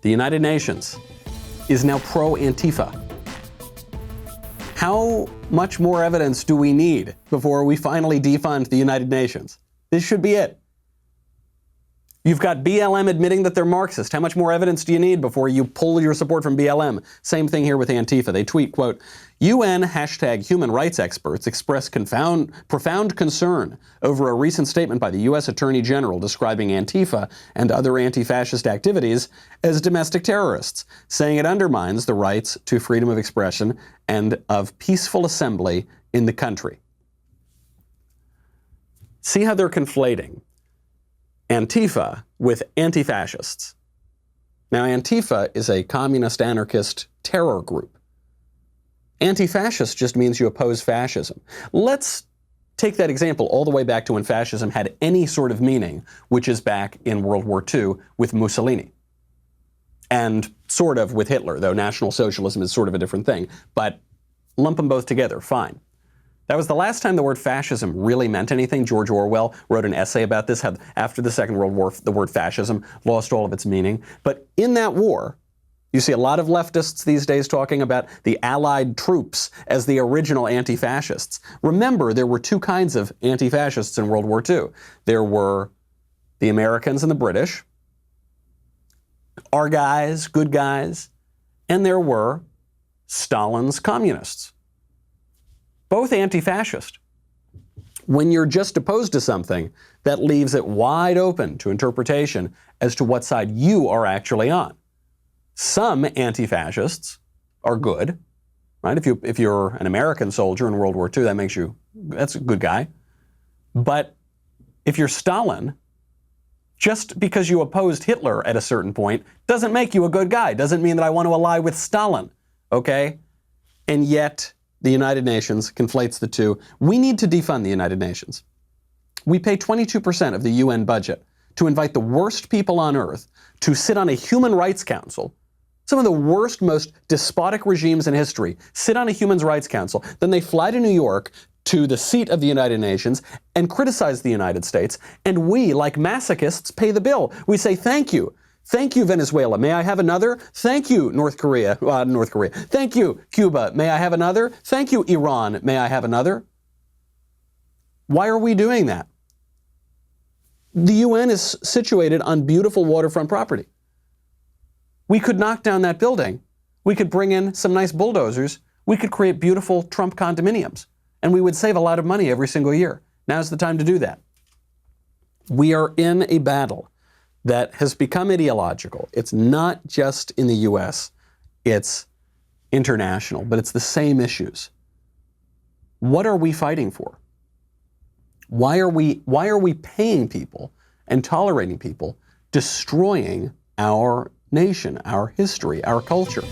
the United Nations, is now pro-Antifa. How much more evidence do we need before we finally defund the United Nations? This should be it. You've got BLM admitting that they're Marxist. How much more evidence do you need before you pull your support from BLM? Same thing here with Antifa. They tweet, quote, UN #human rights experts express profound concern over a recent statement by the U.S. Attorney General describing Antifa and other anti-fascist activities as domestic terrorists, saying it undermines the rights to freedom of expression and of peaceful assembly in the country. See how they're conflating Antifa with anti-fascists. Now, Antifa is a communist anarchist terror group. Anti-fascist just means you oppose fascism. Let's take that example all the way back to when fascism had any sort of meaning, which is back in World War II with Mussolini. And sort of with Hitler, though National Socialism is sort of a different thing. But lump them both together, fine. That was the last time the word fascism really meant anything. George Orwell wrote an essay about this, how after the Second World War, the word fascism lost all of its meaning. But in that war, you see a lot of leftists these days talking about the Allied troops as the original anti-fascists. Remember, there were two kinds of anti-fascists in World War II. There were the Americans and the British, our guys, good guys, and there were Stalin's communists. Both anti-fascist. When you're just opposed to something, that leaves it wide open to interpretation as to what side you are actually on. Some anti-fascists are good, right? If you're an American soldier in World War II, that's a good guy. But if you're Stalin, just because you opposed Hitler at a certain point doesn't make you a good guy. Doesn't mean that I want to ally with Stalin, okay? And yet, the United Nations conflates the two. We need to defund the United Nations. We pay 22% of the UN budget to invite the worst people on earth to sit on a human rights council. Some of the worst, most despotic regimes in history sit on a human rights council. Then they fly to New York, to the seat of the United Nations, and criticize the United States. And we, like masochists, pay the bill. We say, thank you. Thank you, Venezuela. May I have another? Thank you, North Korea. Thank you, Cuba. May I have another? Thank you, Iran. May I have another? Why are we doing that? The UN is situated on beautiful waterfront property. We could knock down that building. We could bring in some nice bulldozers. We could create beautiful Trump condominiums. And we would save a lot of money every single year. Now's the time to do that. We are in a battle that has become ideological. It's not just in the US, it's international, but it's the same issues. What are we fighting for? Why are we paying people and tolerating people destroying our nation, our history, our culture?